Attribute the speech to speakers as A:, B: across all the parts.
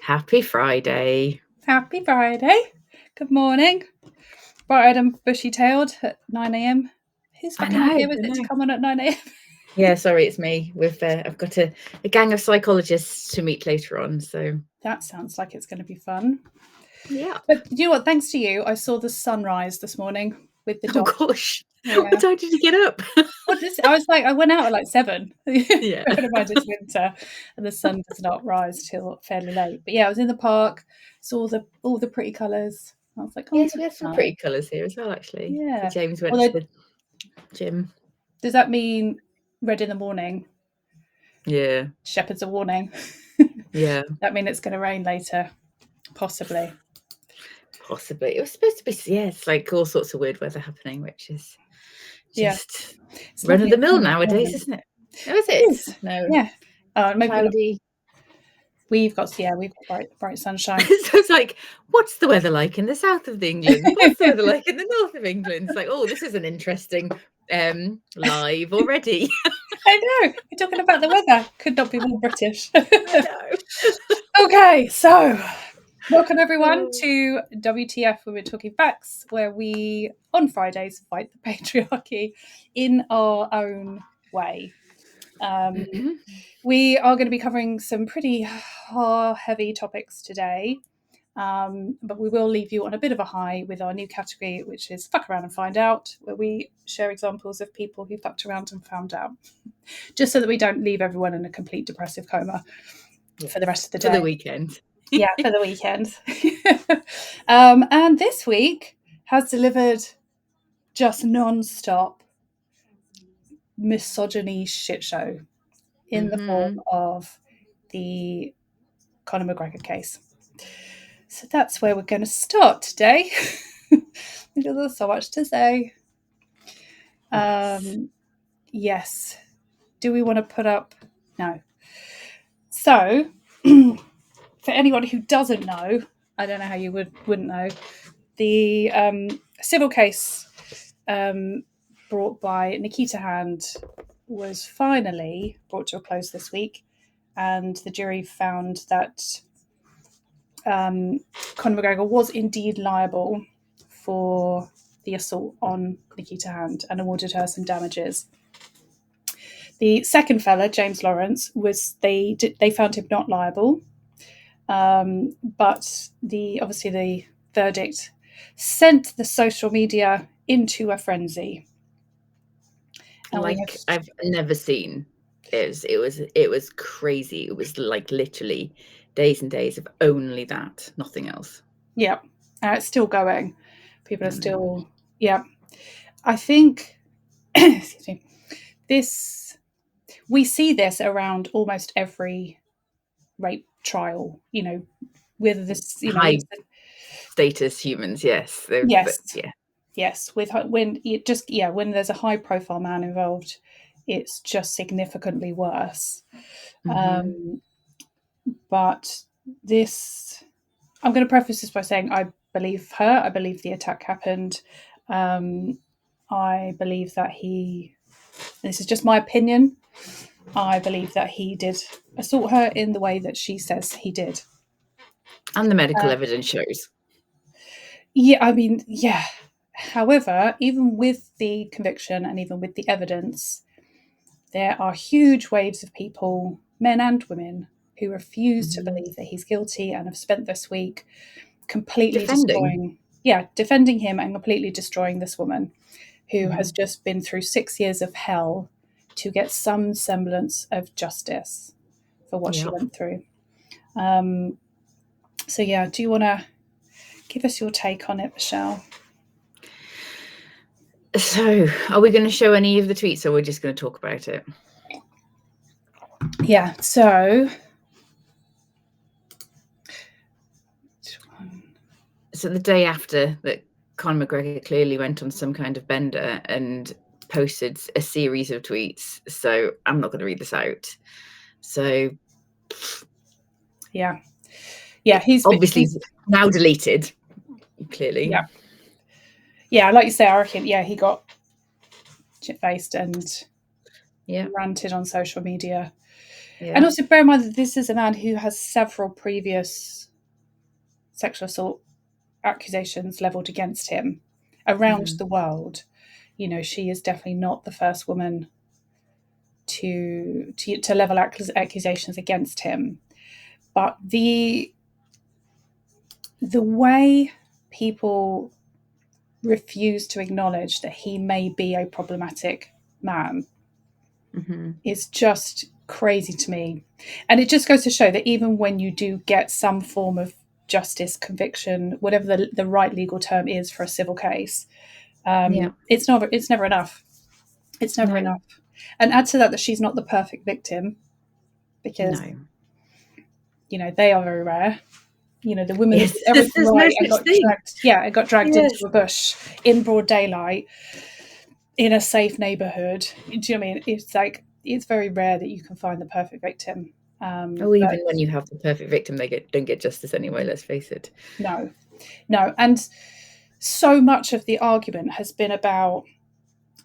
A: Happy Friday.
B: Happy Friday. Good morning. Bright-eyed and bushy-tailed at 9 a.m. Whose fucking idea was it to come on at 9 a.m?
A: Yeah, sorry, it's me. I've got a gang of psychologists to meet later on, so
B: That sounds like it's going to be fun.
A: yeah.
B: But you know what? Thanks to you, I saw the sunrise this morning with the dog.
A: Oh gosh,
B: Yeah.
A: what time did you get up?
B: I went out at like 7.
A: Yeah.
B: Bear in mind it's winter and the sun does not rise till fairly late. But yeah, I was in the park, saw all the pretty colours. I was like, oh,
A: Yes, we had some pretty colours here as well, actually.
B: yeah.
A: So James went to the gym.
B: Does that mean red in the morning?
A: Yeah.
B: Shepherds a warning.
A: Yeah.
B: That means it's going to rain later, possibly.
A: Possibly. It was supposed to be, yeah, it's like all sorts of weird weather happening, which is just run of the mill nowadays, isn't it? No, is it?
B: It is.
A: No.
B: Yeah. Maybe
A: cloudy.
B: We've got bright sunshine.
A: So it's like, what's the weather like in the south of England? What's the weather like in the north of England? It's like, oh, this is an interesting live already.
B: I know. You're talking about the weather. Could not be more British.
A: I know.
B: Okay, so welcome everyone to WTF, where we're talking facts, where we on Fridays fight the patriarchy in our own way. We are going to be covering some pretty heavy topics today, but we will leave you on a bit of a high with our new category, which is Fuck Around and Find Out, where we share examples of people who fucked around and found out, just so that we don't leave everyone in a complete depressive coma for the rest of the day.
A: For the weekend.
B: Yeah, for the weekend. And this week has delivered just non-stop misogyny shit show in the form of the Conor McGregor case. So that's where we're going to start today. Because there's so much to say. Yes. Do we want to put up? No. So, for anyone who doesn't know, I don't know how you wouldn't know, the civil case brought by Nikita Hand was finally brought to a close this week, and the jury found that Conor McGregor was indeed liable for the assault on Nikita Hand and awarded her some damages. The second fella, James Lawrence, they found him not liable, but obviously the verdict sent the social media into a frenzy.
A: I've never seen. It was crazy. It was like literally days and days of only that, nothing else.
B: Yeah, it's still going. People are still, yeah. I think excuse me, we see this around almost every rape trial. You know, whether this
A: high status humans, yes,
B: yes. When there's a high profile man involved, it's just significantly worse. But this, I'm going to preface this by saying I believe her. I believe the attack happened. I believe that this is just my opinion, I believe that he did assault her in the way that she says he did.
A: And the medical evidence shows.
B: Yeah, I mean, yeah. However, even with the conviction and even with the evidence, there are huge waves of people, men and women, who refuse to believe that he's guilty and have spent this week completely defending him and completely destroying this woman who has just been through 6 years of hell to get some semblance of justice for what she went through. So yeah, do you want to give us your take on it, Michelle?
A: So, are we going to show any of the tweets, or we're just going to talk about it?
B: Yeah, so
A: the day after that, Conor McGregor clearly went on some kind of bender and posted a series of tweets. So I'm not going to read this out. So
B: yeah, he's
A: obviously now deleted. Clearly,
B: yeah. Like you say, I reckon. Yeah, he got shit-faced and ranted on social media. And also bear in mind that this is a man who has several previous sexual assault accusations levelled against him around the world. You know, she is definitely not the first woman to level accusations against him. But the way people refuse to acknowledge that he may be a problematic man is just crazy to me. And it just goes to show that even when you do get some form of justice, conviction, whatever the right legal term is for a civil case, it's never enough. It's never enough. And add to that she's not the perfect victim, because you know, they are very rare. You know, the women that did everything right and got dragged into a bush in broad daylight in a safe neighborhood. Do you know what I mean? It's like, it's very rare that you can find the perfect victim.
A: Even when you have the perfect victim, they don't get justice anyway, let's face it.
B: No. And so much of the argument has been about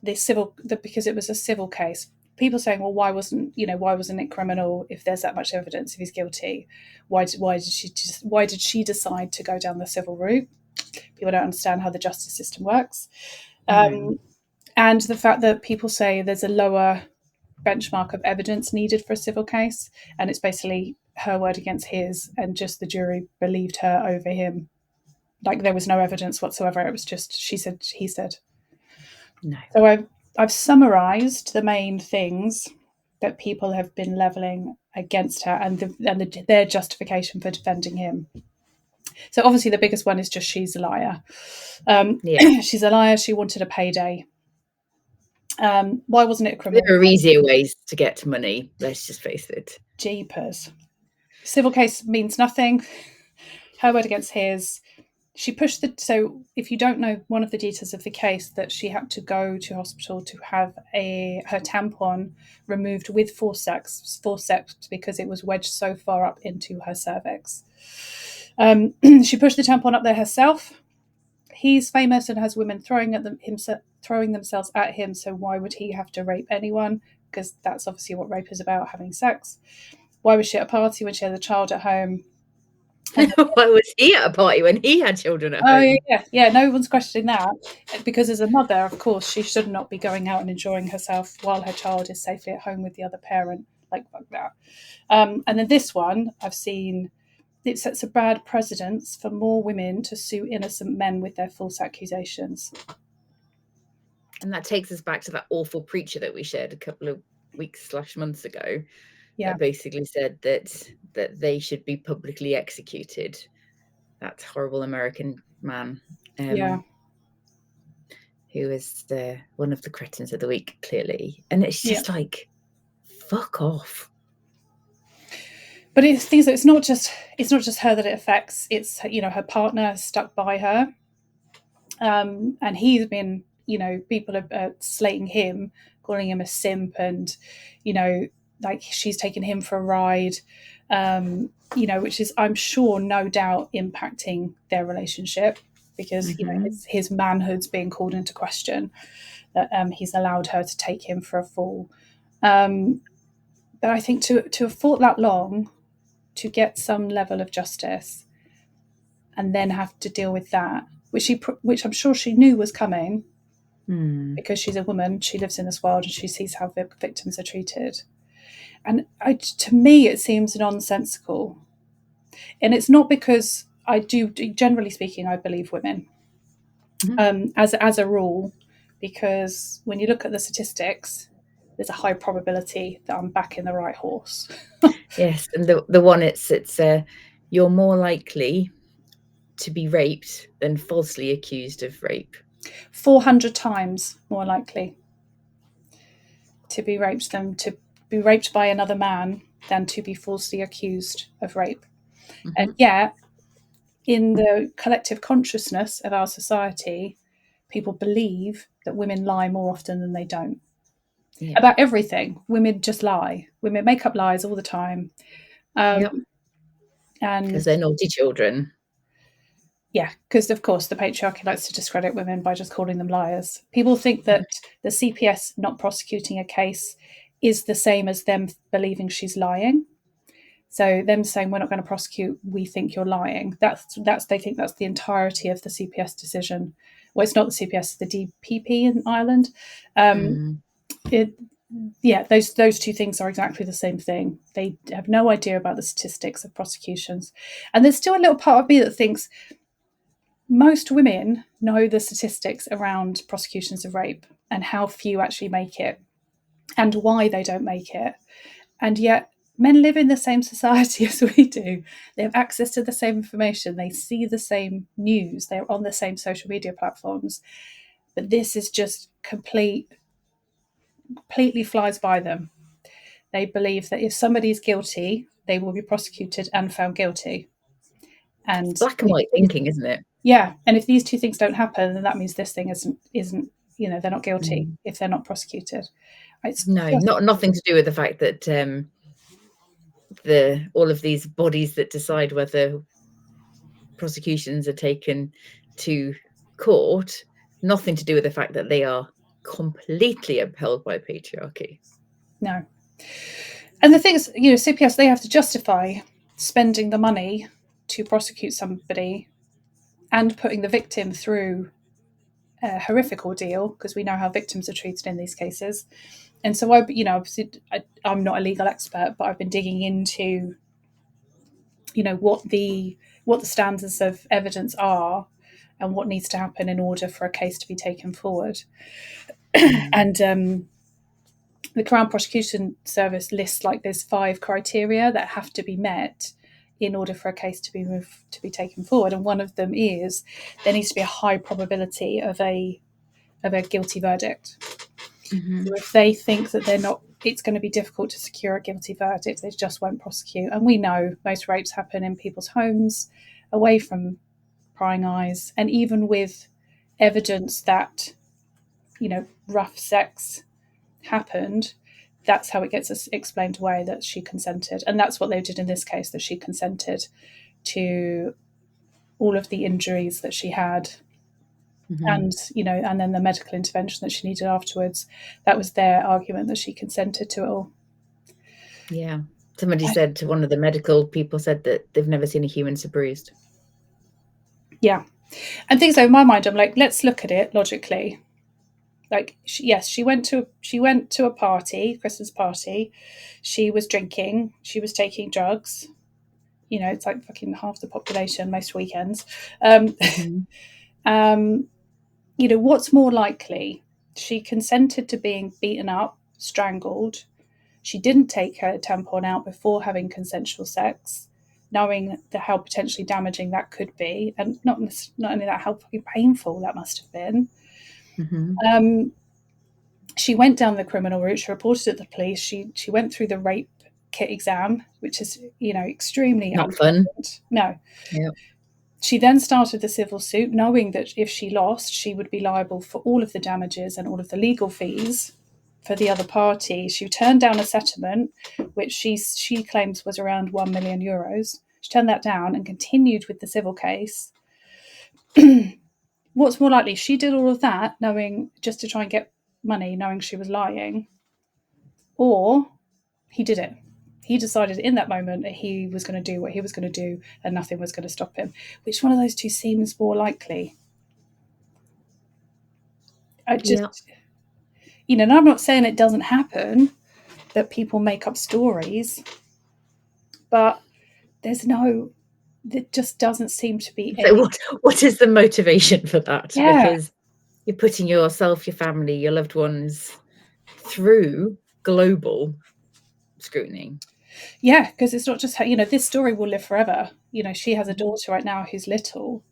B: because it was a civil case. People saying, well, why wasn't it criminal if there's that much evidence, if he's guilty? Why did she decide to go down the civil route? People don't understand how the justice system works. And the fact that people say there's a lower benchmark of evidence needed for a civil case, and it's basically her word against his, and just the jury believed her over him. Like, there was no evidence whatsoever. It was just she said, he said. So I've summarised the main things that people have been levelling against her, and their justification for defending him. So obviously the biggest one is just she's a liar. She's a liar. She wanted a payday. Why wasn't it a criminal?
A: There are easier ways to get money, let's just face it.
B: Jeepers. Civil case means nothing. Her word against his. She pushed so if you don't know one of the details of the case, that she had to go to hospital to have her tampon removed with forceps because it was wedged so far up into her cervix. She pushed the tampon up there herself. He's famous and has women throwing themselves at him, so why would he have to rape anyone? Because that's obviously what rape is about, having sex. Why was she at a party when she had a child at home?
A: Why was he at a party when he had children at home?
B: Yeah, no one's questioning that, because as a mother, of course, she should not be going out and enjoying herself while her child is safely at home with the other parent. Like, fuck that. And then this one, I've seen, it sets a bad precedence for more women to sue innocent men with their false accusations.
A: And that takes us back to that awful preacher that we shared a couple of weeks/months ago, that basically said that they should be publicly executed. That horrible American man, who is one of the cretins of the week, clearly. And it's just like, fuck off.
B: But it's not just her that it affects. It's, you know, her partner stuck by her, and he's been, you know, people are slating him, calling him a simp, and, you know, like, she's taken him for a ride, you know, which is, I'm sure, no doubt impacting their relationship, because you know, his manhood's being called into question, that he's allowed her to take him for a fool. But I think to have fought that long to get some level of justice, and then have to deal with that, which I'm sure she knew was coming, because she's a woman, she lives in this world, and she sees how victims are treated. And to me, it seems nonsensical. And it's not because I do, generally speaking, I believe women, as a rule, because when you look at the statistics, there's a high probability that I'm backing the right horse.
A: Yes, and the one it's you're more likely to be raped than falsely accused of rape.
B: 400 times more likely to be raped than to be raped by another man than to be falsely accused of rape. And yet, in the collective consciousness of our society, people believe that women lie more often than they don't. About everything. Women just lie. Women make up lies all the time. And
A: because they're naughty children.
B: Yeah, because of course the patriarchy likes to discredit women by just calling them liars. People think that the CPS not prosecuting a case is the same as them believing she's lying. So them saying we're not going to prosecute, we think you're lying. That's they think that's the entirety of the CPS decision. Well, it's not the CPS, it's the DPP in Ireland. Those two things are exactly the same thing. They have no idea about the statistics of prosecutions, and there's still a little part of me that thinks most women know the statistics around prosecutions of rape and how few actually make it, and why they don't make it, and yet men live in the same society as we do. They have access to the same information. They see the same news. They're on the same social media platforms. But this is just completely flies by them. They believe that if somebody is guilty, they will be prosecuted and found guilty. And
A: it's black and white thinking, isn't it?
B: Yeah. And if these two things don't happen, then that means this thing isn't they're not guilty if they're not prosecuted.
A: Nothing to do with the fact that all of these bodies that decide whether prosecutions are taken to court, nothing to do with the fact that they are completely upheld by patriarchy.
B: No. And the thing is, CPS, they have to justify spending the money to prosecute somebody and putting the victim through a horrific ordeal, because we know how victims are treated in these cases. And so obviously I'm not a legal expert, but I've been digging into what the standards of evidence are and what needs to happen in order for a case to be taken forward. And the Crown Prosecution Service lists there's 5 criteria that have to be met in order for a case to be taken forward, and one of them is there needs to be a high probability of a guilty verdict. So if they think that it's going to be difficult to secure a guilty verdict, they just won't prosecute. And we know most rapes happen in people's homes, away from prying eyes, and even with evidence that rough sex happened, that's how it gets explained away, that she consented. And that's what they did in this case, that she consented to all of the injuries that she had. And and then the medical intervention that she needed afterwards. That was their argument, that she consented to it all.
A: Yeah. Somebody said to one of the medical people said that they've never seen a human so bruised.
B: Yeah. And things in my mind, I'm like, let's look at it logically. She went to a party, Christmas party. She was drinking. She was taking drugs. It's like fucking half the population most weekends. What's more likely? She consented to being beaten up, strangled. She didn't take her tampon out before having consensual sex, knowing how potentially damaging that could be, and not only that, how fucking painful that must have been. She went down the criminal route. She reported at the police. She went through the rape kit exam, which is extremely
A: not fun.
B: No.
A: Yep.
B: She then started the civil suit, knowing that if she lost, she would be liable for all of the damages and all of the legal fees for the other party. She turned down a settlement, which she claims was around €1 million. She turned that down and continued with the civil case. What's more likely? She did all of that knowing, just to try and get money, knowing she was lying, or he did it. He decided in that moment that he was going to do what he was going to do and nothing was going to stop him. Which one of those two seems more likely? And I'm not saying it doesn't happen, that people make up stories, but there just doesn't seem to be any.
A: So what is the motivation for that? Yeah. Because you're putting yourself, your family, your loved ones through global scrutiny.
B: Yeah, because it's not just her, this story will live forever. She has a daughter right now who's little,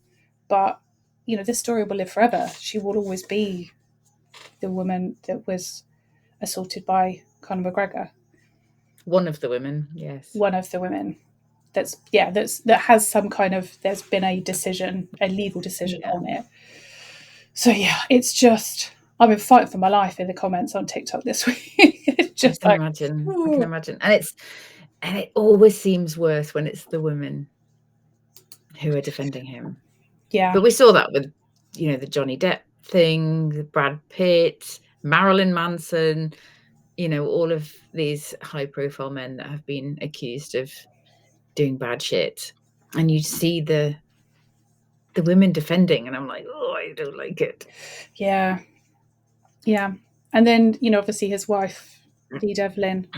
B: but this story will live forever. She will always be the woman that was assaulted by Conor McGregor.
A: One of the women, yes.
B: One of the women. That has some kind of, there's been a legal decision on it. So it's just, I've been fighting for my life in the comments on TikTok this week.
A: I can imagine. And it always seems worse when it's the women who are defending him.
B: Yeah.
A: But we saw that with, the Johnny Depp thing, Brad Pitt, Marilyn Manson. you know, all of these high profile men that have been accused of doing bad shit, and you see the women defending, and I'm like, oh, I don't like it.
B: Yeah. And then, you know, obviously his wife, Dee Devlin,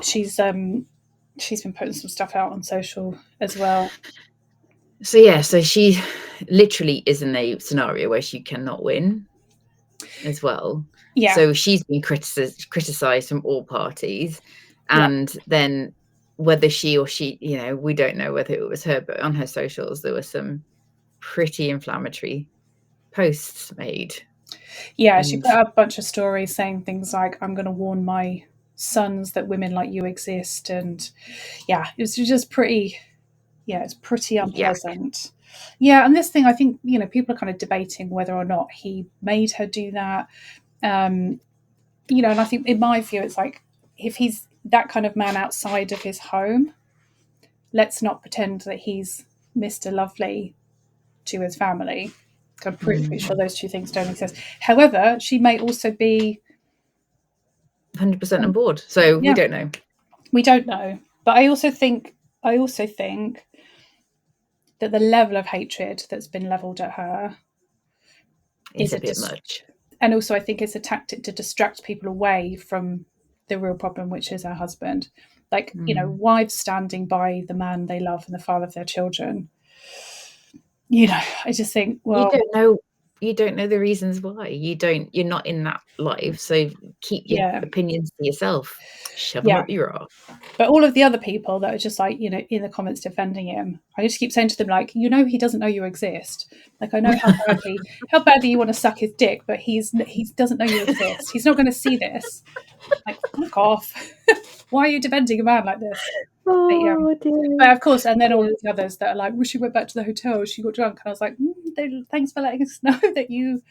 B: she's been putting some stuff out on social as well.
A: So yeah, so she literally is in a scenario where she cannot win as well.
B: Yeah.
A: So she's been criticized from all parties, and then whether she, you know, we don't know whether it was her, but on her socials there were some pretty inflammatory posts made.
B: Yeah, she put up a bunch of stories saying things like, I'm going to warn my sons that women like you exist. And yeah, it was just pretty, it's pretty unpleasant. Yeah, and this thing, I think, you know, people are kind of debating whether or not he made her do that. You know, and I think in my view, it's like, if he's that kind of man outside of his home, let's not pretend that he's Mr. Lovely to his family. I'm pretty sure those two things don't exist. However, she may also be
A: 100% on board. So we don't know.
B: We don't know. But I also think that the level of hatred that's been levelled at her
A: is a bit much.
B: And also I think it's a tactic to distract people away from the real problem, which is her husband. Like, you know, wives standing by the man they love and the father of their children. You know, I just think, well,
A: you don't know the reasons why. You're not in that life, so keep your opinions to yourself. Shove them up your ass.
B: But all of the other people that are just like, you know, in the comments defending him, I just keep saying to them, like, you know, he doesn't know you exist. Like, I know how badly you want to suck his dick, but he doesn't know you exist. He's not going to see this. Like, fuck off. Why are you defending a man like this?
A: Oh,
B: but of course, and then all of the others that are like, well, she went back to the hotel, she got drunk. And I was like, thanks for letting us know that you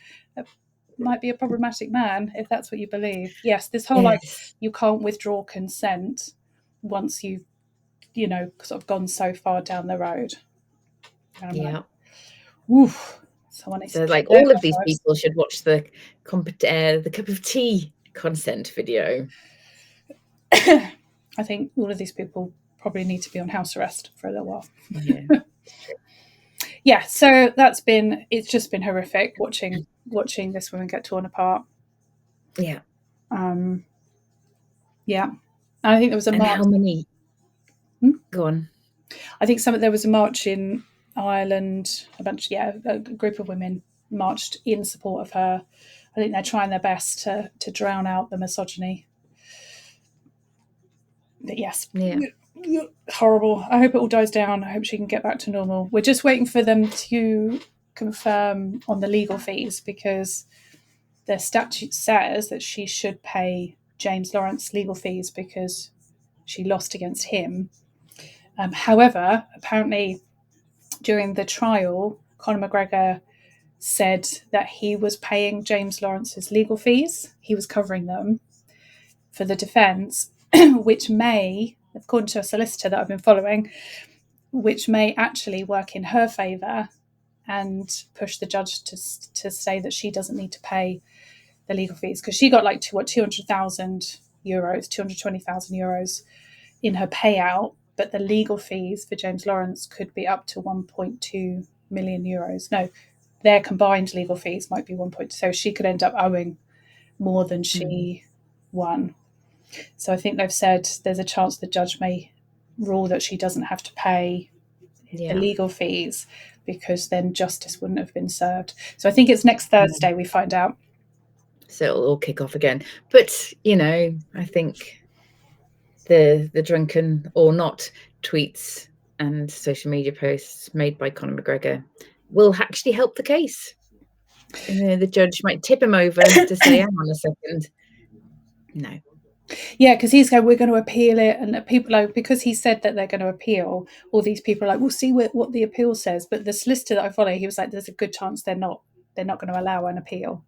B: might be a problematic man, if that's what you believe. Yes, this whole like, you can't withdraw consent once you've, you know, sort of gone so far down the road. Like, oof.
A: So like all of these people should watch the cup of tea consent video.
B: I think all of these people probably need to be on house arrest for a little while. Yeah, so it's just been horrific watching this woman get torn apart.
A: Yeah.
B: Yeah. And I think there was a march.
A: How many? Go on.
B: I think there was a march in Ireland, a group of women marched in support of her. I think they're trying their best to drown out the misogyny. But yes, horrible. I hope it all dies down. I hope she can get back to normal. We're just waiting for them to confirm on the legal fees, because their statute says that she should pay James Lawrence legal fees because she lost against him. However, apparently during the trial, Conor McGregor said that he was paying James Lawrence's legal fees. He was covering them for the defence, which may, according to a solicitor that I've been following, which may actually work in her favour and push the judge to say that she doesn't need to pay the legal fees, because she got like 200,000 euros, 220,000 euros in her payout, but the legal fees for James Lawrence could be up to 1.2 million euros. No, their combined legal fees might be 1.2, so she could end up owing more than she won. So I think they've said there's a chance the judge may rule that she doesn't have to pay the legal fees, because then justice wouldn't have been served. So I think it's next Thursday we find out.
A: So it'll all kick off again. But, you know, I think the drunken or not tweets and social media posts made by Conor McGregor will actually help the case. You know, the judge might tip him over to say, hang on a second. No.
B: Yeah, because he's going, we're going to appeal it. And people, like, because he said that they're going to appeal, all these people are like, we'll see what the appeal says. But the solicitor that I follow, he was like, there's a good chance they're not going to allow an appeal.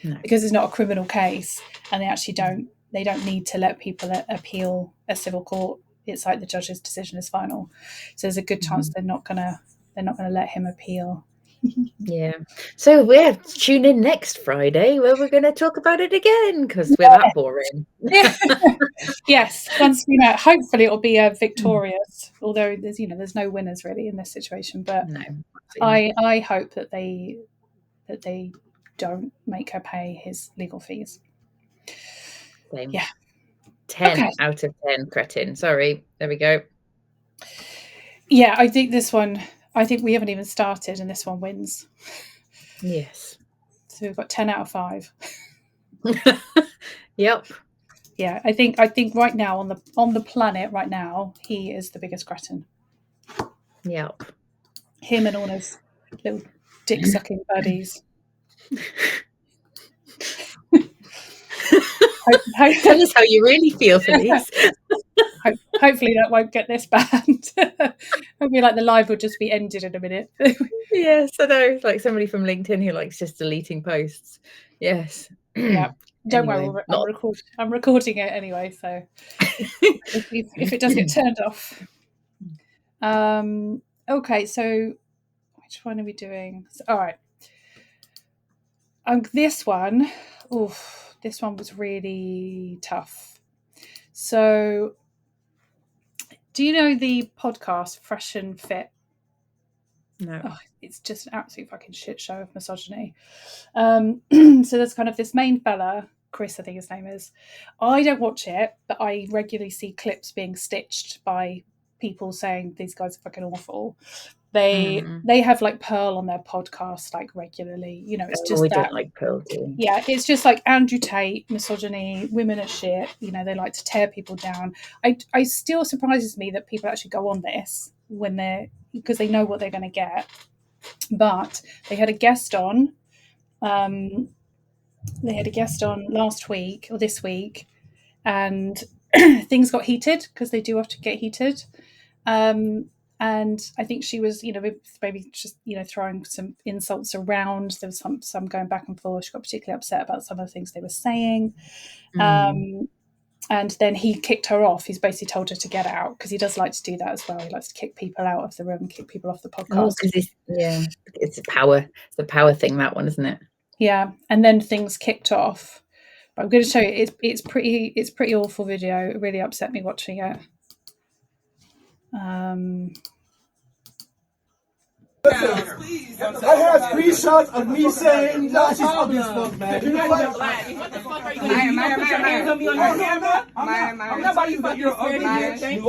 B: No. Because it's not a criminal case, and they actually don't need to let people appeal a civil court. It's like the judge's decision is final. So there's a good chance they're not gonna let him appeal.
A: Yeah. So tune in next Friday where we're going to talk about it again because we're that boring.
B: Yes. Once hopefully it'll be victorious. Although there's no winners really in this situation. But
A: no,
B: I hope that they don't make her pay his legal fees.
A: Same.
B: Yeah.
A: 10 out of 10 Cretin. Sorry. There we go.
B: Yeah, I think we haven't even started and this one wins.
A: Yes.
B: So we've got 10 out of 5.
A: Yep.
B: Yeah, I think right now on the planet right now, he is the biggest cretin.
A: Yep.
B: Him and all his little dick sucking buddies.
A: Tell us how you really feel, Felice.
B: Hopefully that won't get this banned. It'll be like the live will just be ended in a minute.
A: Yes, I know. It's like somebody from LinkedIn who likes just deleting posts. Yes.
B: Yeah. Don't
A: Anyway,
B: worry, I'm recording it anyway, so if it does get turned off. Okay, so which one are we doing? All right. This one was really tough. So, do you know the podcast Fresh and Fit?
A: No.
B: Oh, it's just an absolute fucking shit show of misogyny. So there's kind of this main fella, Chris, I think his name is. I don't watch it, but I regularly see clips being stitched by people saying these guys are fucking awful. They have like Pearl on their podcast like regularly. It's just
A: we
B: that.
A: Don't like Pearl, do we?
B: Yeah, it's just like Andrew Tate, misogyny, women are shit. They like to tear people down. I still surprises me that people actually go on this because they know what they're going to get. But they had a guest on. They had a guest on last week or this week, and things got heated because they do have to get heated. And I think she was, maybe just, throwing some insults around. There was some going back and forth. She got particularly upset about some of the things they were saying. And then he kicked her off. He's basically told her to get out because he does like to do that as well. He likes to kick people out of the room, kick people off the podcast.
A: It's a power. It's a power thing, that one, isn't it?
B: Yeah. And then things kicked off. But I'm going to show you. It's pretty awful video. It really upset me watching it.
C: I have screenshots of me saying, "No, she's ugly as fuck, man."
D: You're not even black. What the fuck are you gonna do? You put your hands on me on your camera? I'm not about you fucking scared. Thank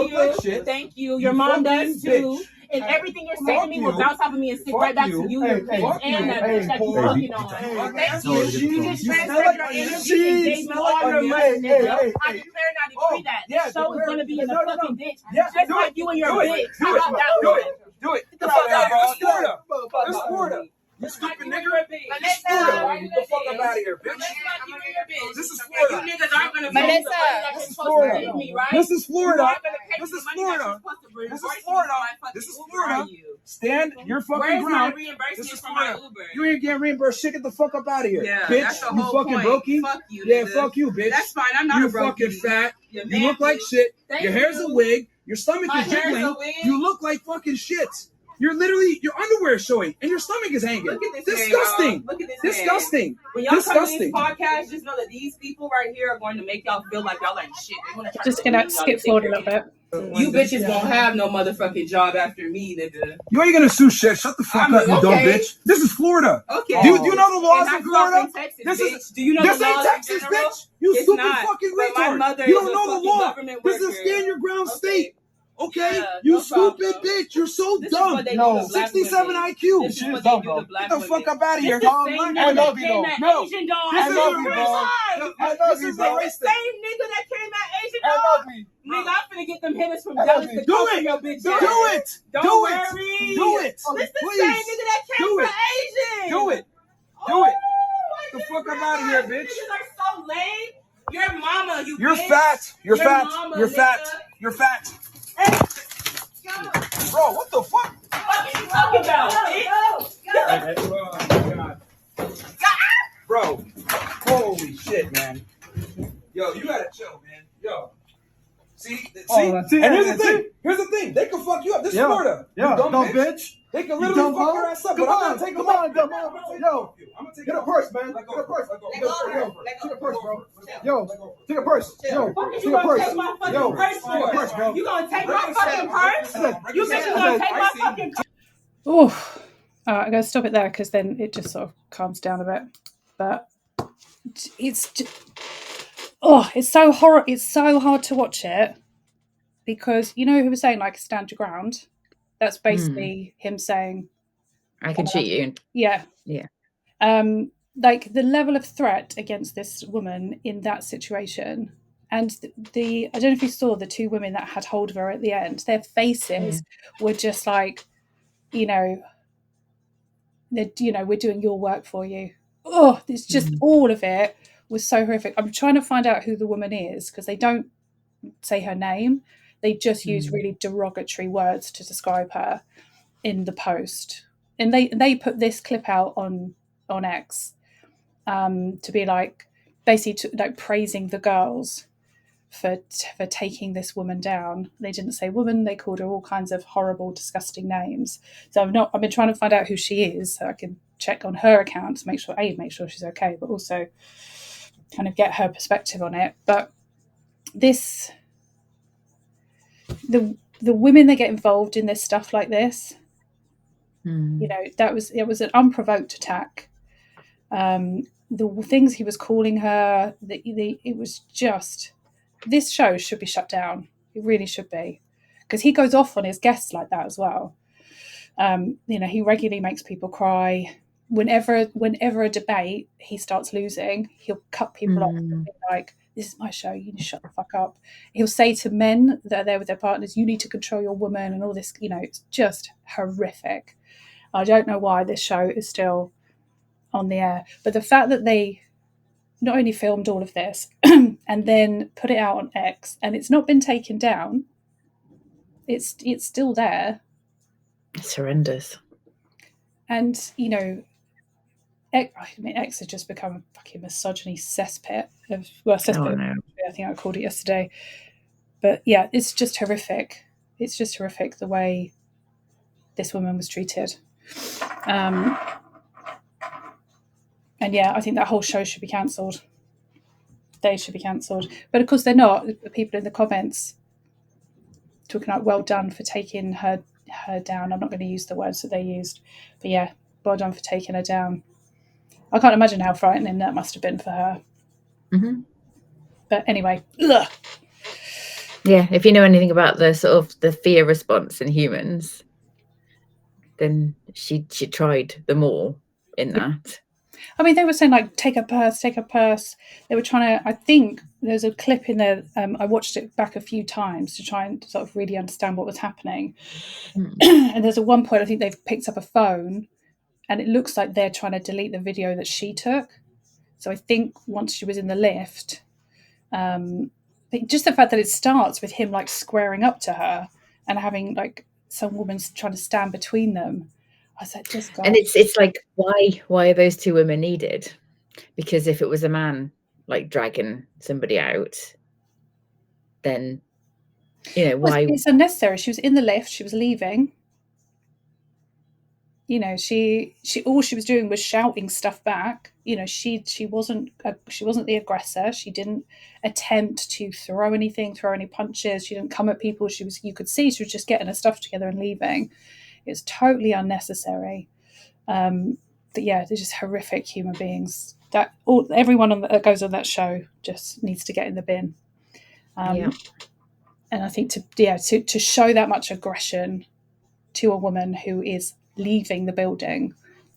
D: you. Thank you. Your mom does too. And everything you're saying to me will bounce off of me and stick right back to you, your bitch, and that bitch that you fucking on. Thank you. You just transferred your energy and gave me all your money, nigga. I declare and I decree that. This show is gonna be in the fucking ditch. Just like you and your bitch. How about that one?
C: Do it. Get the fuck out of here, bro. This is Florida. You stupid nigga. This is Florida. Get the fuck up out of here, bitch. This is Florida.
D: You niggas aren't gonna
C: Melissa, this is Florida. This is Florida. This is Florida. This is Florida. This is Florida. Stand your fucking ground. This is Florida. You ain't getting reimbursed. Shit, get the fuck up out of here, bitch.
D: That's the whole
C: you fucking
D: point.
C: brokey.
D: Fuck you,
C: yeah,
D: nigga.
C: fuck you, bitch.
D: That's fine. I'm not
C: you
D: a brokey.
C: Fucking fat. You look like shit. Your hair's a wig. Your stomach is jiggling. You look like fucking shit. You're literally, your underwear is showing, and your stomach is hanging.
D: Look at this
C: disgusting.
D: Look at this
C: disgusting.
D: When y'all come to this podcast, just know that these people right here are going to make y'all feel like y'all ain't shit.
B: Just gonna skip forward a little bit.
D: You bitches won't have no motherfucking job after me, nigga.
C: You ain't gonna sue shit. Shut the fuck up, you dumb bitch. This is Florida.
D: Okay.
C: Do you know the laws in Florida?
D: In Texas, do you know
C: this
D: the laws
C: ain't Texas, bitch. You
D: it's
C: stupid
D: not.
C: fucking
D: But
C: retard. You don't know the law. This is a stand your ground state. Okay, yeah, you stupid bitch. You're so dumb. No, 67 IQ.
D: This is what they do to black
C: Get the fuck up out of here.
D: I love you, though. No,
C: this is the
D: same nigga that came at Asian dog. Nigga, I'm finna get them hitters from Dallas to
C: do
D: it. Your bitch.
C: Do it.
D: Don't
C: do
D: worry.
C: it. Do it.
D: This the same nigga that came for Asian.
C: Do it. Do it. Get the fuck up out of here, bitch.
D: Niggas are so lame. Your mama,
C: You're
D: bitch.
C: fat. You're fat.
D: Mama,
C: You're fat.
D: Nigga.
C: You're fat. Hey. Bro, what the fuck?
D: What are you talking about?
C: Bro, holy shit, man. Yo, you gotta chill, man. Yo. See? And here's the thing. They can fucking fuck you up. This is Florida. Yeah, dumb bitch. They can literally fuck your ass up, but I'm not taking them up. Yo, I'm gonna take a purse, man. Take a purse. Take a purse, bro. Yo, take a purse. Yo, take a purse. Yo, take a purse, bro.
D: You gonna take my fucking purse? You think you gonna take my fucking purse?
B: Oh, I'm going to stop it there because then it just sort of calms down a bit. But it's just, it's so horror. It's so hard to watch it because you know who was saying like stand your ground. That's basically him saying,
A: "I can shoot you."
B: Yeah. Like the level of threat against this woman in that situation, and the I don't know if you saw the two women that had hold of her at the end. Their faces were just like, you know, we're doing your work for you. Oh, it's just all of it was so horrific. I'm trying to find out who the woman is because they don't say her name. They just use really derogatory words to describe her in the post. And they put this clip out on X to be like basically like praising the girls for taking this woman down. They didn't say woman, they called her all kinds of horrible, disgusting names. So I've been trying to find out who she is so I can check on her account to make sure she's okay, but also kind of get her perspective on it. But this the women that get involved in this stuff like this, you know, it was an unprovoked attack. The things he was calling her, it was just, this show should be shut down. It really should be, because he goes off on his guests like that as well. You know, he regularly makes people cry. Whenever a debate he starts losing, he'll cut people off and be like, "This is my show. You need to shut the fuck up." He'll say to men that are there with their partners, "You need to control your woman," and all this. You know, it's just horrific. I don't know why this show is still on the air, but the fact that they not only filmed all of this and then put it out on X and it's not been taken down, it's still there.
A: It's horrendous.
B: And you know, X has just become a fucking misogyny cesspit. Cesspit. I think I called it yesterday. But yeah, it's just horrific. It's just horrific the way this woman was treated. And yeah, I think that whole show should be cancelled. They should be cancelled. But of course they're not. The people in the comments talking like, well done for taking her down. I'm not going to use the words that they used. But yeah, well done for taking her down. I can't imagine how frightening that must have been for her. But anyway. Ugh.
A: Yeah, if you know anything about the sort of the fear response in humans, then she tried them all in that.
B: I mean, they were saying like, take a purse. They were trying to, I think there's a clip in there. I watched it back a few times to try and sort of really understand what was happening. And there's at one point, I think they've picked up a phone and it looks like they're trying to delete the video that she took. So I think once she was in the lift, just the fact that it starts with him like squaring up to her and having like some woman's trying to stand between them. I was like, just God.
A: And it's like, why are those two women needed? Because if it was a man like dragging somebody out, then you know why?
B: It's unnecessary. She was in the lift. She was leaving. You know, she all she was doing was shouting stuff back. You know, she wasn't the aggressor. She didn't attempt to throw any punches. She didn't come at people. You could see she was just getting her stuff together and leaving. It's totally unnecessary. But yeah, they're just horrific human beings. Everyone that goes on that show just needs to get in the bin. And I think to show that much aggression to a woman who is leaving the building,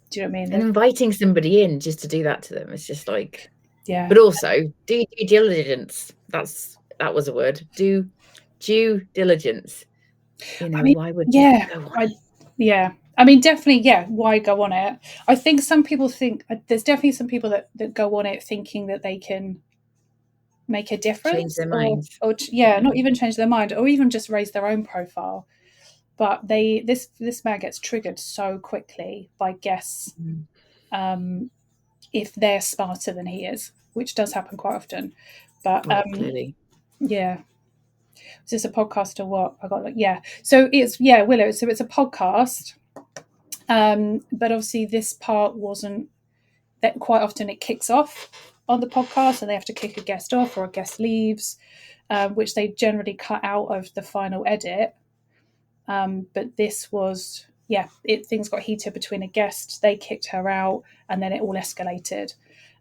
B: do you know what I mean?
A: And inviting somebody in just to do that to them, it's just like,
B: yeah.
A: But also do due diligence. That was a word. Do due diligence. You know, I mean, why would you go on it?
B: Yeah. I mean, definitely, yeah, why go on it? I think some people think, there's definitely some people that go on it thinking that they can make a difference.
A: Change their minds.
B: Or not even change their mind, or even just raise their own profile. But this man gets triggered so quickly by guests if they're smarter than he is, which does happen quite often. But
A: clearly.
B: Yeah. Is this a podcast or what? I got So it's Willow. So it's a podcast, but obviously this part wasn't. That quite often it kicks off on the podcast, and they have to kick a guest off or a guest leaves, which they generally cut out of the final edit. But this was things got heated between a guest. They kicked her out, and then it all escalated.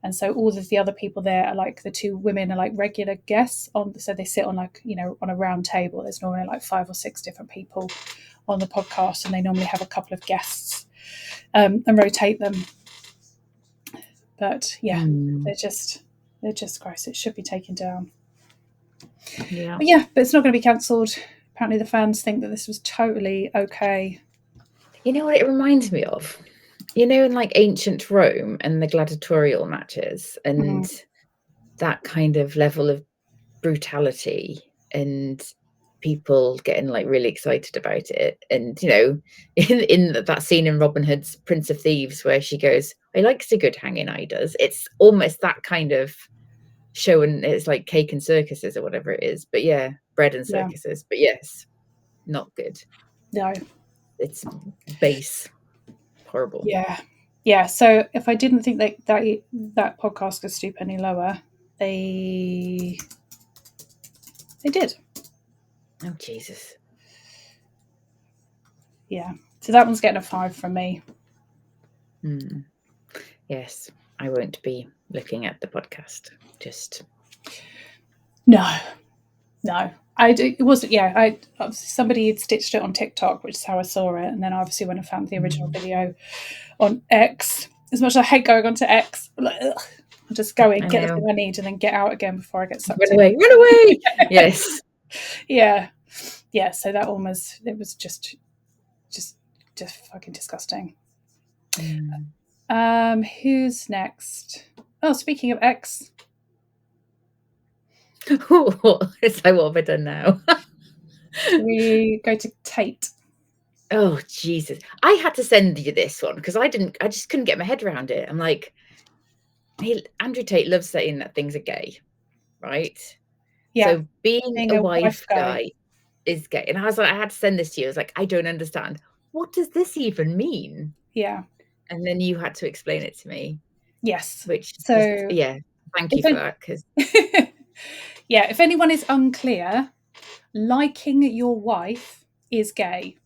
B: And so all of the other people there are like the two women are like regular guests so they sit on on a round table. There's normally like 5 or 6 different people on the podcast, and they normally have a couple of guests and rotate them. But they're just gross. It should be taken down.
A: Yeah.
B: But it's not going to be cancelled. Apparently the fans think that this was totally okay.
A: You know what it reminds me of? In like ancient Rome and the gladiatorial matches and that kind of level of brutality and people getting like really excited about it. And, in that scene in Robin Hood's Prince of Thieves where she goes, I likes a good hanging, I does. It's almost that kind of show, and it's like cake and circuses or whatever it is. But bread and circuses. But yes, not good.
B: No.
A: It's base. Horrible.
B: Yeah. So if I didn't think that podcast could stoop any lower, they did.
A: Oh Jesus.
B: Yeah. So that one's getting a 5 from me.
A: Yes, I won't be looking at the podcast. Just
B: no. It wasn't. Yeah, somebody had stitched it on TikTok, which is how I saw it, and then obviously when I found the original video on X, as much as I hate going onto X, I'm like, ugh, I'll just go in, get the thing I need, and then get out again before I get sucked in.
A: Run away! Yes.
B: Yeah. So that one was just fucking disgusting. Who's next? Oh, speaking of X.
A: It's like, what have I done now?
B: We go to Tate.
A: Oh Jesus! I had to send you this one because I just couldn't get my head around it. I'm like, Andrew Tate loves saying that things are gay, right?
B: Yeah.
A: So being a wife guy is gay, and I was like, I had to send this to you. I was like, I don't understand. What does this even mean?
B: Yeah.
A: And then you had to explain it to me.
B: Yes.
A: Which
B: thank
A: you for that. Because
B: if anyone is unclear, liking your wife is gay.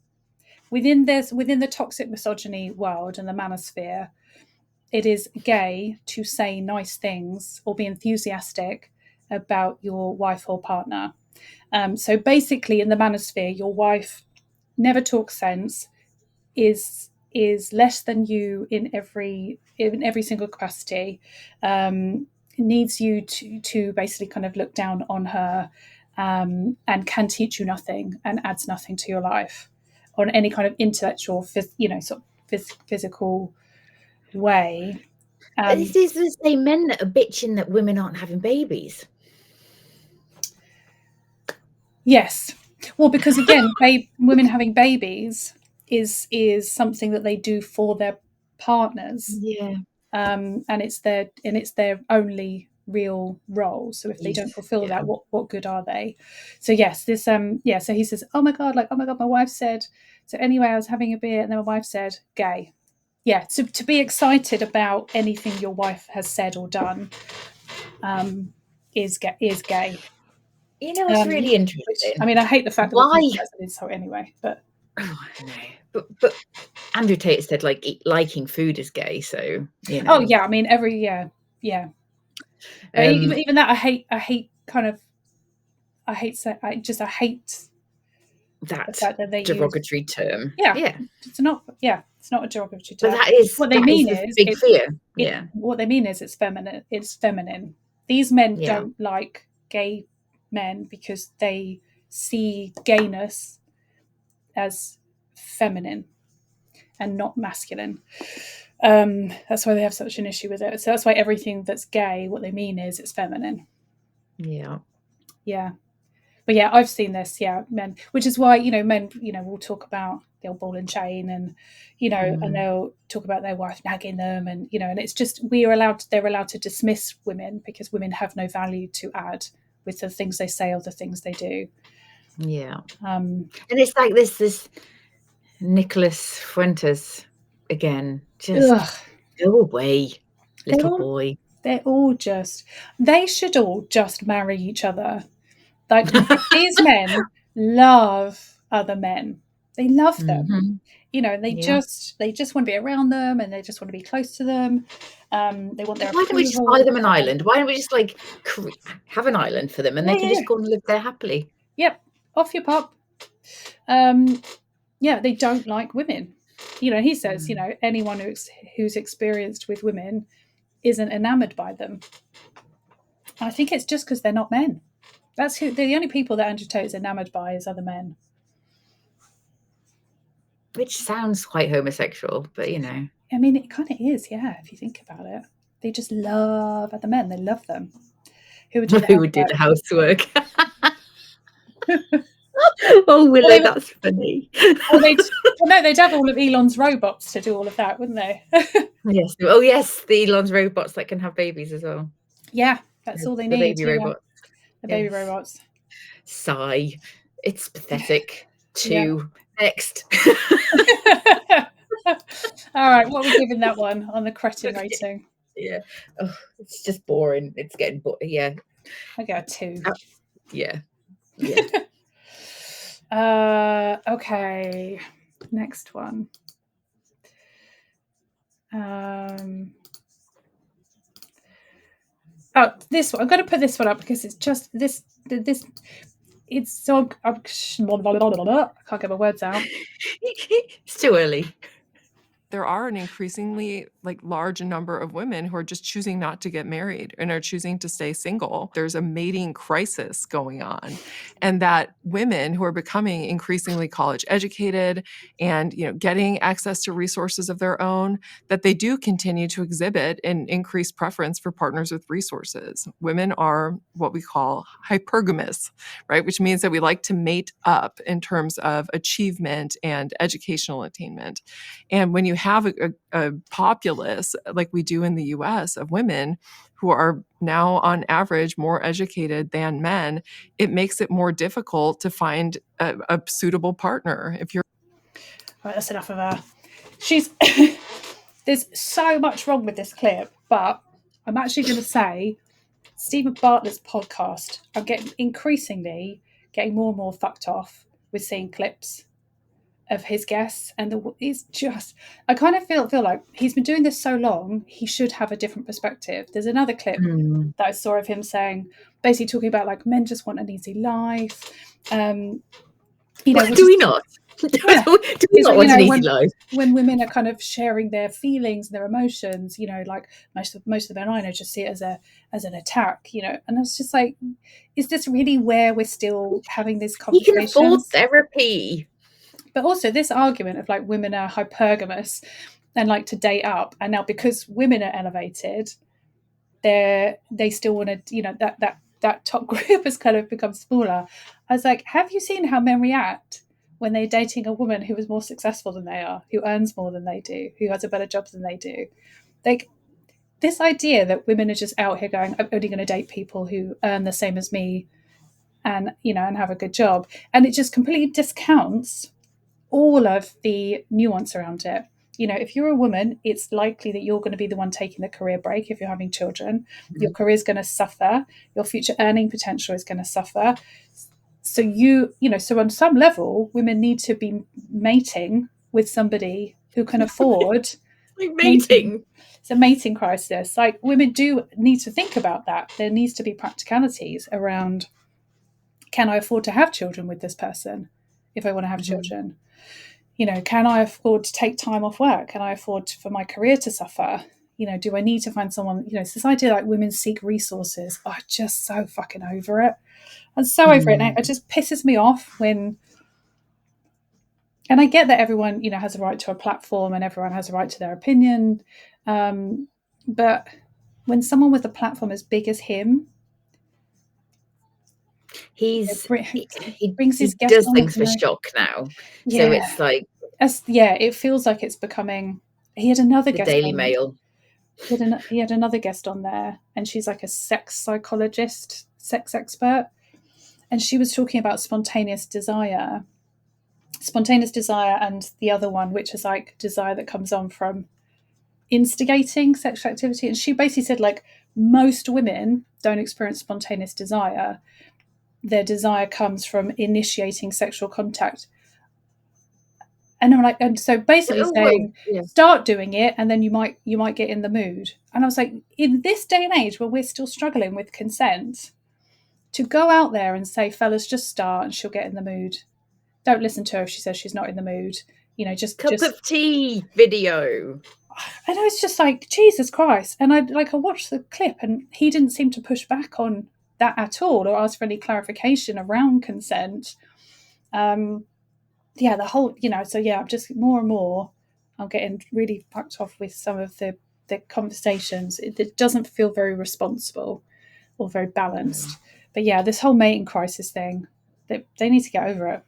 B: Within the toxic misogyny world and the manosphere, it is gay to say nice things or be enthusiastic about your wife or partner. So basically, in the manosphere, your wife never talks sense, is less than you in every single capacity, needs you to basically kind of look down on her, and can teach you nothing and adds nothing to your life on any kind of intellectual, sort of physical way.
A: This is the same men that are bitching that women aren't having babies.
B: Yes. Well, because again, women having babies is something that they do for their partners.
A: Yeah.
B: And it's their only real role. So if they don't fulfill that, what good are they? So yes, this so he says, oh my god, my wife said. So anyway, I was having a beer, and then my wife said, gay. Yeah. So to be excited about anything your wife has said or done, is gay.
A: It's really interesting.
B: I hate the fact that
A: why
B: that's an insult anyway, but
A: but Andrew Tate said like liking food is gay, so
B: Oh yeah, even that I hate that they
A: derogatory term.
B: It's not a derogatory term.
A: But that is
B: what they mean is
A: big fear.
B: What they mean is it's feminine. These men don't like gay men because they see gayness as feminine and not masculine. That's why they have such an issue with it. So that's why everything that's gay, what they mean is it's feminine.
A: Yeah.
B: But I've seen this, men, which is why, men, will talk about the old ball and chain and, and they'll talk about their wife nagging them and, and it's just, they're allowed to dismiss women because women have no value to add with the things they say or the things they do.
A: Yeah. And it's like this Nicholas Fuentes again. Just go away, little boy.
B: They should all just marry each other. Like, these men love other men. They love them.
A: Mm-hmm.
B: You know, they just want to be around them, and they just want to be close to them. They want their
A: Why don't we just buy them an island? Why don't we just like have an island for them, and they can just go and live there happily?
B: Yep, off your pop. Yeah, they don't like women. You know, he says, you know, anyone who's experienced with women isn't enamored by them. I think it's just because they're not men. That's who they're the only people that Andrew Tate is enamored by is other men.
A: Which sounds quite homosexual, but you know.
B: I mean, it kind of is, yeah, if you think about it. They just love other men. They love them. Who would do the
A: housework? Oh, Willow, that's funny.
B: No, they'd have all of Elon's robots to do all of that, wouldn't they?
A: Yes. Oh, yes, the Elon's robots that can have babies as well.
B: Yeah, that's all they need.
A: Baby robots.
B: The baby robots.
A: Sigh. It's pathetic. Next.
B: All right, what are we giving that one on the Cretin rating?
A: Yeah. Oh, it's just boring. It's getting boring. Yeah.
B: I got 2.
A: Yeah.
B: Okay. Next one. This one. I'm going to put this one up because it's just this. It's so. I can't get my words out.
A: It's too early.
E: There are an increasingly large number of women who are just choosing not to get married and are choosing to stay single. There's a mating crisis going on, and that women who are becoming increasingly college educated and getting access to resources of their own, that they do continue to exhibit an increased preference for partners with resources. Women are what we call hypergamous, right? Which means that we like to mate up in terms of achievement and educational attainment. And when you have a populace like we do in the US of women who are now on average more educated than men, it makes it more difficult to find a suitable partner. If you're
B: right, that's enough of her. There's so much wrong with this clip, but I'm actually going to say Stephen Bartlett's podcast, I'm increasingly getting more and more fucked off with seeing clips of his guests, and I kind of feel like he's been doing this so long, he should have a different perspective. There's another clip that I saw of him saying, basically talking about men just want an easy life.
A: Do we not? Do we not want an easy life?
B: When women are kind of sharing their feelings and their emotions, most of the men I know just see it as an attack, and it's just like, is this really where we're still having this conversation?
A: You can afford therapy.
B: But also this argument of women are hypergamous and like to date up, and now because women are elevated, they still want to, that top group has kind of become smaller. I was like, have you seen how men react when they're dating a woman who is more successful than they are, who earns more than they do, who has a better job than they do? Like, this idea that women are just out here going, I'm only going to date people who earn the same as me and have a good job, and it just completely discounts all of the nuance around it. If you're a woman, it's likely that you're going to be the one taking the career break if you're having children. Your career is going to suffer. Your future earning potential is going to suffer. So so on some level, women need to be mating with somebody who can afford
A: mating.
B: It's a mating crisis. Women do need to think about that. There needs to be practicalities around, can I afford to have children with this person if I want to have children? Can I afford to take time off work? Can I afford for my career to suffer? Do I need to find someone, society women seek resources. I'm just so fucking over it. I'm so over it. And it just pisses me off when, and I get that everyone, has a right to a platform and everyone has a right to their opinion. But when someone with a platform as big as him,
A: he
B: brings his guests
A: does things for shock now. Yeah. So it's like,
B: it feels like it's becoming. He had another guest.
A: Daily Mail.
B: He had another guest on there, and she's like a sex psychologist, sex expert, and she was talking about spontaneous desire, and the other one, which is like desire that comes on from instigating sexual activity. And she basically said, like, most women don't experience spontaneous desire. Their desire comes from initiating sexual contact. And I'm like, and so basically saying, start doing it, and then you might get in the mood. And I was like, in this day and age where we're still struggling with consent, to go out there and say, fellas, just start and she'll get in the mood. Don't listen to her if she says she's not in the mood. You know, just
A: cup of tea video.
B: I know, it's just like, Jesus Christ. And I watched the clip, and he didn't seem to push back on that at all or ask for any clarification around consent. The whole, so yeah, I'm just more and more, I'm getting really fucked off with some of the conversations. It doesn't feel very responsible or very balanced. But yeah, this whole mating crisis thing, they need to get over it.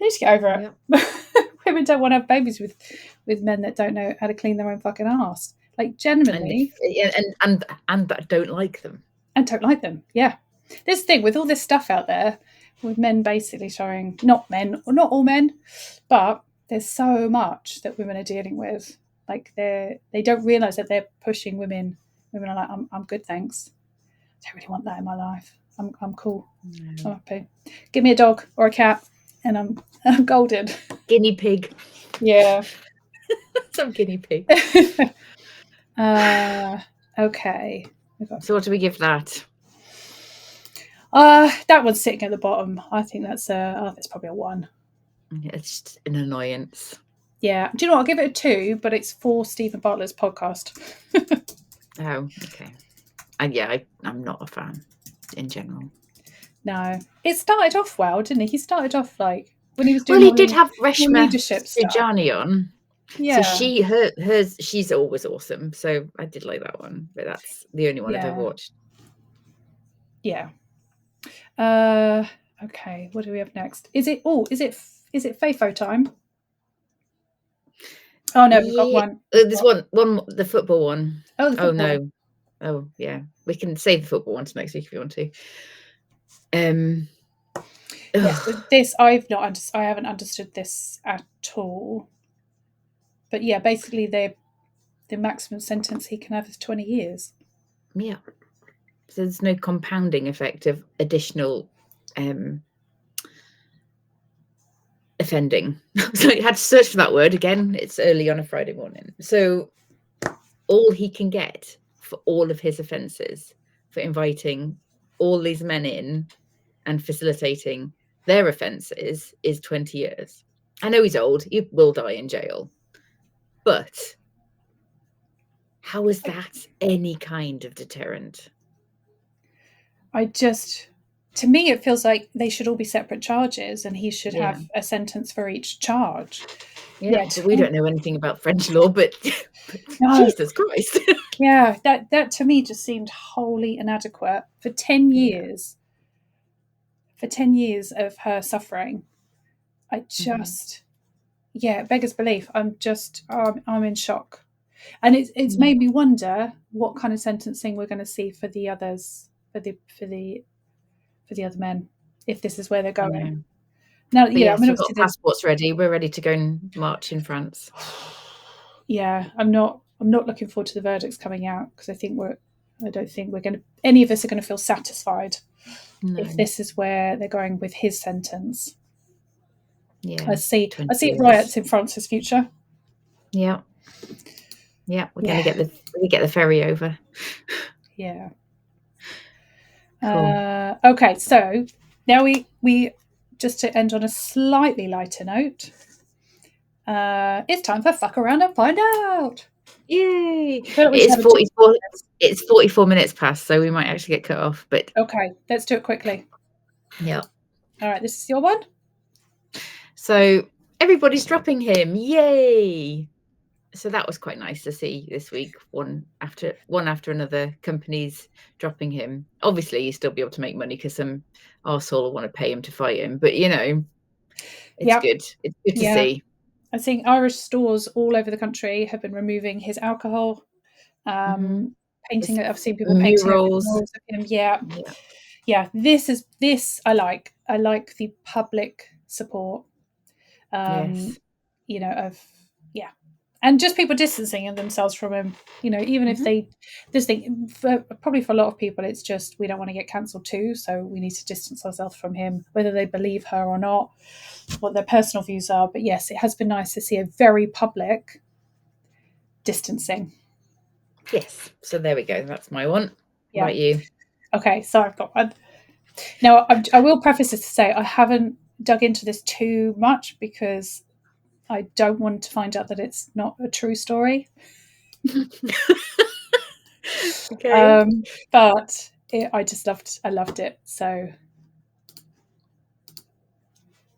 B: They need to get over it. Yep. Women don't want to have babies with men that don't know how to clean their own fucking ass. Like, genuinely.
A: And that don't like them.
B: And don't like them, yeah. This thing with all this stuff out there, with men basically showing, not all men, but there's so much that women are dealing with. Like, they don't realise that they're pushing women. Women are like, I'm good, thanks. I don't really want that in my life. I'm cool. No. I'm happy. Give me a dog or a cat, and I'm golden.
A: Guinea pig.
B: Yeah.
A: Some guinea pig.
B: Okay.
A: So what do we give that?
B: That one's sitting at the bottom. I think that's probably a 1.
A: It's just an annoyance.
B: Yeah. Do you know what? I'll give it a 2, but it's for Stephen Bartlett's podcast.
A: Oh, okay. And yeah, I'm not a fan in general.
B: No. It started off well, didn't he? He started off like when he was doing.
A: Well, he did have Reshma
B: leadership
A: Sujani on.
B: Yeah.
A: So she's always awesome. So I did like that one, but that's the only one I've ever watched.
B: Yeah. Okay. What do we have next? Is it FAFO time? Oh no, we've got one.
A: There's one, the football one.
B: Oh, the football.
A: Oh no. Oh yeah. We can save the football one to next week if you want to.
B: Yes, this I haven't understood this at all. But yeah, basically the maximum sentence he can have is 20 years.
A: Yeah. So there's no compounding effect of additional offending. So you had to search for that word again. It's early on a Friday morning. So all he can get for all of his offences, for inviting all these men in and facilitating their offences, is 20 years. I know he's old. He will die in jail. But how is that any kind of deterrent?
B: To me, it feels like they should all be separate charges, and he should have a sentence for each charge.
A: Yeah, we don't know anything about French law, but no. Jesus Christ.
B: Yeah, that to me just seemed wholly inadequate for 10 years. For 10 years of her suffering. I just, beggars belief. I'm in shock. And it's made me wonder what kind of sentencing we're going to see for the others, for the other men, if this is where they're going. Now,
A: we've got passports ready. We're ready to go and march in France.
B: Yeah, I'm not looking forward to the verdicts coming out, because I don't think we're going to, any of us are going to feel satisfied if this is where they're going with his sentence. Yeah, I see riots in France's future.
A: Yeah, we're going to get the ferry over.
B: Yeah.
A: Cool.
B: Okay, so now we just to end on a slightly lighter note, it's time for Fuck Around and Find Out.
A: Yay! It's 44 minutes past, so we might actually get cut off. But
B: okay, let's do it quickly.
A: Yeah.
B: All right, this is your one.
A: So everybody's dropping him. Yay! So that was quite nice to see this week. One after another, companies dropping him. Obviously, you still be able to make money because some arsehole will want to pay him to fight him. But it's good. It's good to see.
B: I think Irish stores all over the country have been removing his alcohol, painting it. I've seen people painting murals of him. Yeah. yeah, this I like the public support,
A: Yes.
B: you know, of and just people distancing themselves from him, you know, even if they probably for a lot of people it's just we don't want to get cancelled too, so we need to distance ourselves from him, whether they believe her or not, what their personal views are. But yes, it has been nice to see a very public distancing.
A: Yes, so there we go, that's my one.
B: Yeah.
A: What about you?
B: Okay, so I've got one. Now I will preface this to say I haven't dug into this too much because I don't want to find out that it's not a true story.
A: Okay.
B: But I loved it. So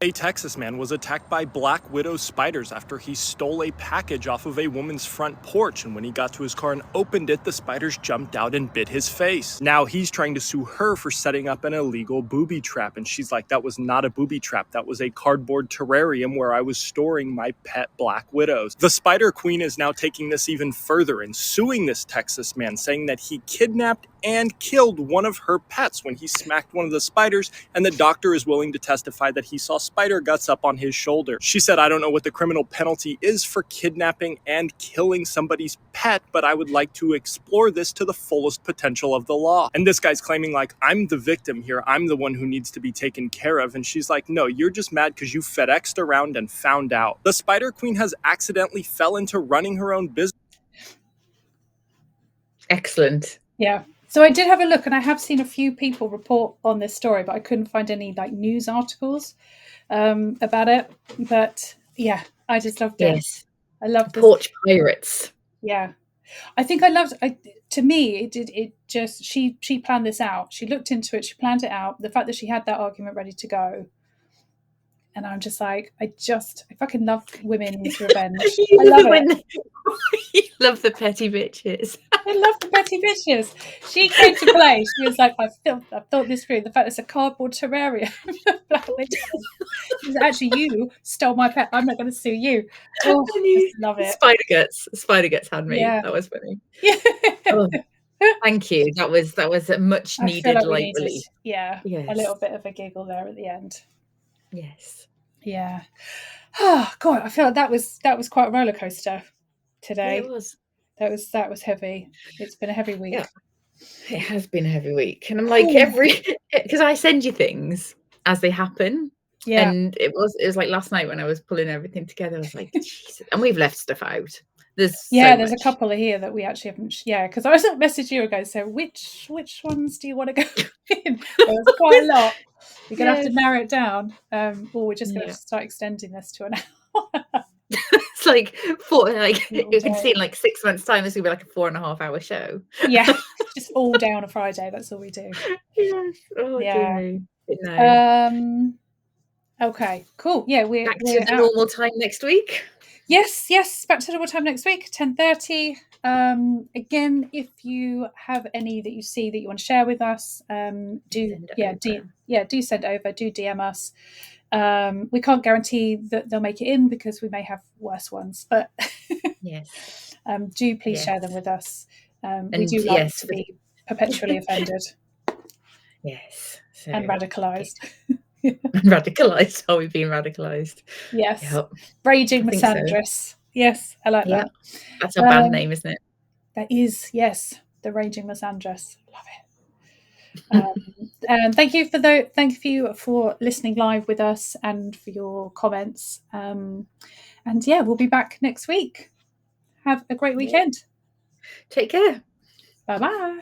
C: A Texas man was attacked by black widow spiders after he stole a package off of a woman's front porch, and when he got to his car and opened it, the spiders jumped out and bit his face. Now he's trying to sue her for setting up an illegal booby trap, and she's like, that was not a booby trap, that was a cardboard terrarium where I was storing my pet black widows. The Spider Queen is now taking this even further and suing this Texas man, saying that he kidnapped and killed one of her pets when he smacked one of the spiders, and the doctor is willing to testify that he saw spider guts up on his shoulder. She said, I don't know what the criminal penalty is for kidnapping and killing somebody's pet, but I would like to explore this to the fullest potential of the law. And this guy's claiming like, I'm the victim here, I'm the one who needs to be taken care of. And she's like, no, you're just mad because you FedExed around and found out. The Spider Queen has accidentally fell into running her own business.
A: Excellent.
B: Yeah. So I did have a look, and I have seen a few people report on this story, but I couldn't find any like news articles about it. But yeah, I just loved it.
A: Yes.
B: I loved this.
A: Porch pirates.
B: Yeah. I think I loved to me she planned this out. She looked into it, she planned it out. The fact that she had that argument ready to go. And I'm just like, I fucking love women's revenge. I love it.
A: You love the petty bitches.
B: I love the petty bitches. She came to play. She was like, I've thought this through. The fact it's a cardboard terrarium. She was actually, you stole my pet. I'm not going to sue you. Oh, I love it.
A: Spider guts had me. Yeah. That was funny.
B: Yeah.
A: Oh, thank you. That was a much needed light relief.
B: Yeah. Yes. A little bit of a giggle there at the end.
A: Yes.
B: Yeah. Oh God, I feel like that was quite a roller coaster today.
A: Yeah, it was.
B: That was heavy. It's been a heavy week.
A: Yeah. It has been a heavy week. And I'm like because I send you things as they happen. Yeah. And it was like last night when I was pulling everything together, I was like, Jesus. And we've left stuff out. There's
B: a couple of here that we actually haven't. Yeah, because I was messaged you ago. So which ones do you want to go in? There's quite a lot. You're gonna have to narrow it down, or we're just gonna have to start extending this to an hour.
A: It's like you can see in like 6 months' time this will be like a 4.5 hour show.
B: Yeah, just all day on a Friday. That's all we do.
A: Yes. Oh, yeah. No.
B: Okay. Cool. Yeah, we're
A: back to the normal time next week.
B: Yes, back to normal time next week, 10:30. Again, if you have any that you see that you want to share with us, do send over, do DM us. We can't guarantee that they'll make it in because we may have worse ones, but
A: yes,
B: do please share them with us. We do like to be perpetually offended.
A: Yes,
B: and radicalized.
A: Radicalized? Are we being radicalized?
B: Yes. Yep. Raging misandress. So. Yes, I like that.
A: That's a band name, isn't it?
B: That is, yes. The Raging Misandress. Love it. And thank you for listening live with us and for your comments. And yeah, we'll be back next week. Have a great weekend.
A: Take care.
B: Bye-bye.